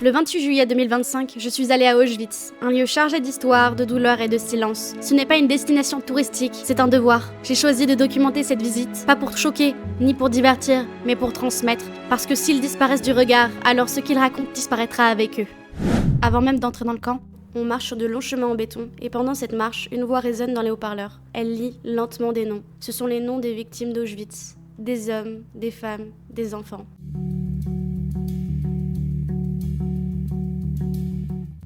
Le 28 juillet 2025, je suis allée à Auschwitz, un lieu chargé d'histoire, de douleur et de silence. Ce n'est pas une destination touristique, c'est un devoir. J'ai choisi de documenter cette visite, pas pour choquer, ni pour divertir, mais pour transmettre. Parce que s'ils disparaissent du regard, alors ce qu'ils racontent disparaîtra avec eux. Avant même d'entrer dans le camp, on marche sur de longs chemins en béton, et pendant cette marche, une voix résonne dans les haut-parleurs. Elle lit lentement des noms. Ce sont les noms des victimes d'Auschwitz. Des hommes, des femmes, des enfants.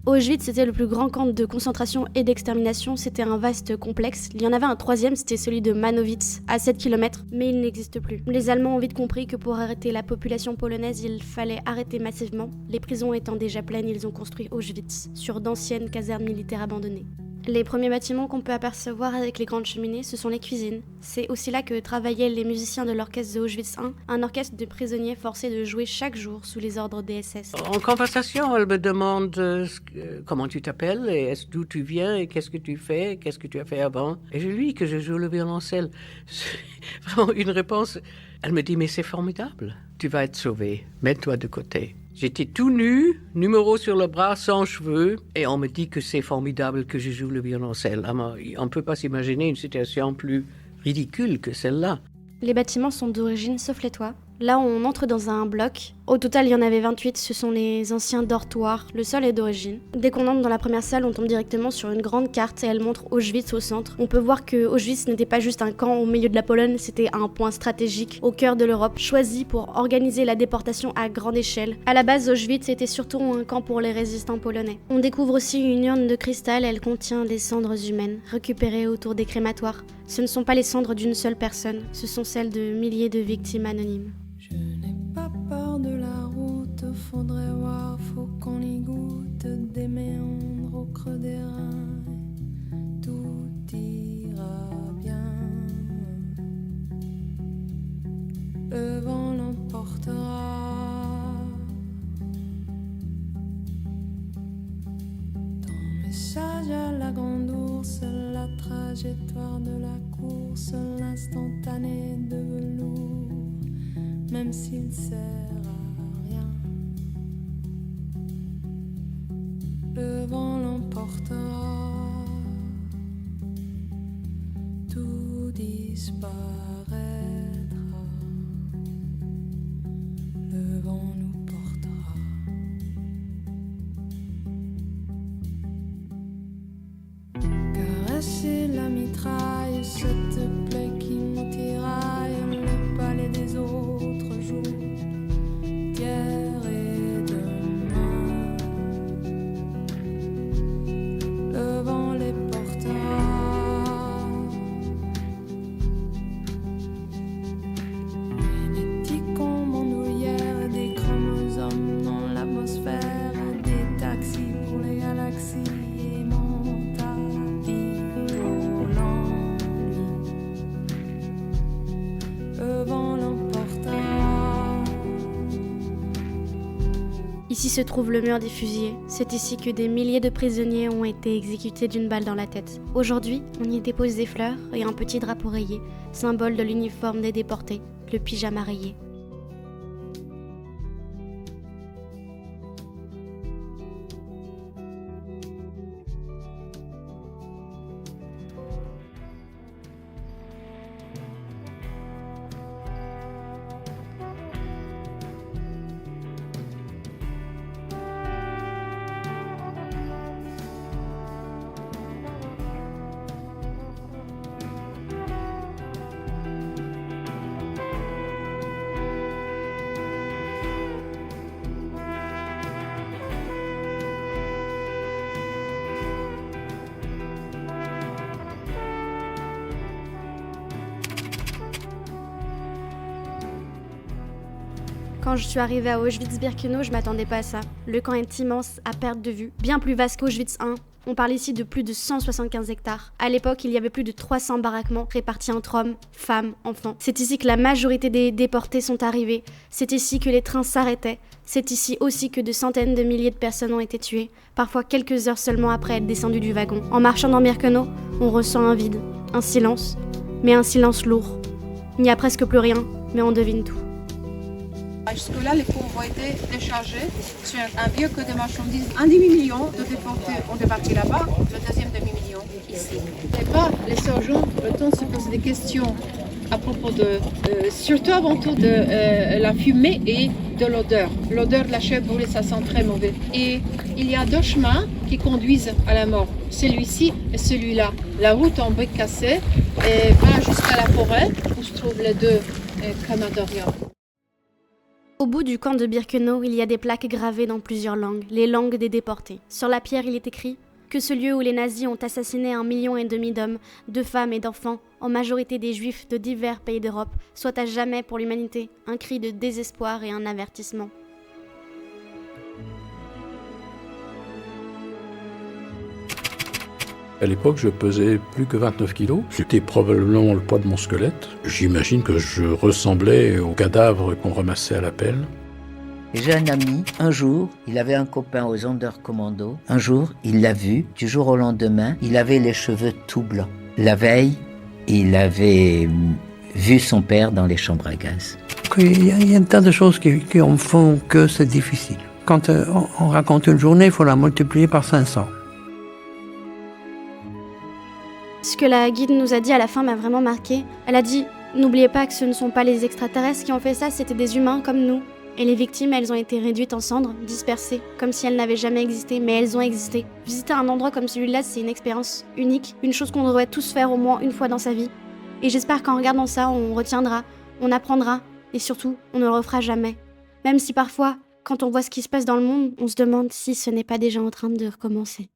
Auschwitz, c'était le plus grand camp de concentration et d'extermination, c'était un vaste complexe. Il y en avait un troisième, c'était celui de Manowitz, à 7 km, mais il n'existe plus. Les Allemands ont vite compris que pour arrêter la population polonaise, il fallait arrêter massivement. Les prisons étant déjà pleines, ils ont construit Auschwitz, sur d'anciennes casernes militaires abandonnées. Les premiers bâtiments qu'on peut apercevoir avec les grandes cheminées, ce sont les cuisines. C'est aussi là que travaillaient les musiciens de l'orchestre de Auschwitz I, un orchestre de prisonniers forcés de jouer chaque jour sous les ordres des SS. En conversation, elle me demande comment tu t'appelles, et d'où tu viens, et qu'est-ce que tu fais, qu'est-ce que tu as fait avant. Et je lui dis que je joue le violoncelle. C'est vraiment une réponse. Elle me dit, mais c'est formidable, tu vas être sauvé, mets-toi de côté. J'étais tout nu, numéro sur le bras, sans cheveux, et on me dit que c'est formidable que je joue le violoncelle. On ne peut pas s'imaginer une situation plus ridicule que celle-là. Les bâtiments sont d'origine, sauf les toits. Là, on entre dans un bloc. Au total, il y en avait 28, ce sont les anciens dortoirs. Le sol est d'origine. Dès qu'on entre dans la première salle, on tombe directement sur une grande carte et elle montre Auschwitz au centre. On peut voir que Auschwitz n'était pas juste un camp au milieu de la Pologne, c'était un point stratégique au cœur de l'Europe, choisi pour organiser la déportation à grande échelle. À la base, Auschwitz était surtout un camp pour les résistants polonais. On découvre aussi une urne de cristal, elle contient des cendres humaines, récupérées autour des crématoires. Ce ne sont pas les cendres d'une seule personne, ce sont celles de milliers de victimes anonymes. Je n'ai pas peur de la route, faudrait voir, faut qu'on y goûte des méandres au creux des reins, tout ira bien. Le vent l'emportera. Ton message à la grande ours, la trajectoire de la course, l'instantané de velours. Même s'il sert à rien, le vent l'emportera, tout disparaîtra, le vent nous portera. Caresser la mitraille, cette plaie qui nous tiraille, le palais des autres. Hier et demain, le vent les portera. Génétique en bandoulière, des chromosomes dans l'atmosphère, des taxis pour les galaxies et mon tapis roulant. Le vent l'emportera. Ici se trouve le mur des fusillés. C'est ici que des milliers de prisonniers ont été exécutés d'une balle dans la tête. Aujourd'hui, on y dépose des fleurs et un petit drapeau rayé, symbole de l'uniforme des déportés, le pyjama rayé. Quand je suis arrivée à Auschwitz-Birkenau, je m'attendais pas à ça. Le camp est immense, à perte de vue, bien plus vaste qu'Auschwitz I. On parle ici de plus de 175 hectares. À l'époque, il y avait plus de 300 baraquements répartis entre hommes, femmes, enfants. C'est ici que la majorité des déportés sont arrivés. C'est ici que les trains s'arrêtaient. C'est ici aussi que de centaines de milliers de personnes ont été tuées, parfois quelques heures seulement après être descendues du wagon. En marchant dans Birkenau, on ressent un vide, un silence, mais un silence lourd. Il n'y a presque plus rien, mais on devine tout. Jusque-là, les ponts ont été déchargés sur un vieux quai de marchandises. Un demi-million de déportés ont débarqué là-bas, le deuxième demi-million ici. Et pas les sergents, le temps se poser des questions à propos de, surtout avant tout de la fumée et de l'odeur. L'odeur de la chair brûlée, ça sent très mauvais. Et il y a deux chemins qui conduisent à la mort, celui-ci et celui-là. La route en briques cassées va jusqu'à la forêt où se trouvent les deux crématoriums. Au bout du camp de Birkenau, il y a des plaques gravées dans plusieurs langues, les langues des déportés. Sur la pierre, il est écrit que ce lieu où les nazis ont assassiné 1,5 million d'hommes, de femmes et d'enfants, en majorité des juifs de divers pays d'Europe, soit à jamais pour l'humanité un cri de désespoir et un avertissement. À l'époque, je pesais plus que 29 kilos. C'était probablement le poids de mon squelette. J'imagine que je ressemblais au cadavre qu'on ramassait à la pelle. Et j'ai un ami, un jour, il avait un copain aux Sonderkommando. Un jour, il l'a vu, du jour au lendemain, il avait les cheveux tout blancs. La veille, il avait vu son père dans les chambres à gaz. Il y a un tas de choses qui en font que c'est difficile. Quand on raconte une journée, il faut la multiplier par 500. Ce que la guide nous a dit à la fin m'a vraiment marqué. Elle a dit « N'oubliez pas que ce ne sont pas les extraterrestres qui ont fait ça, c'était des humains comme nous. Et les victimes, elles ont été réduites en cendres, dispersées, comme si elles n'avaient jamais existé, mais elles ont existé. Visiter un endroit comme celui-là, c'est une expérience unique, une chose qu'on devrait tous faire au moins une fois dans sa vie. Et j'espère qu'en regardant ça, on retiendra, on apprendra, et surtout, on ne le refera jamais. Même si parfois, quand on voit ce qui se passe dans le monde, on se demande si ce n'est pas déjà en train de recommencer. »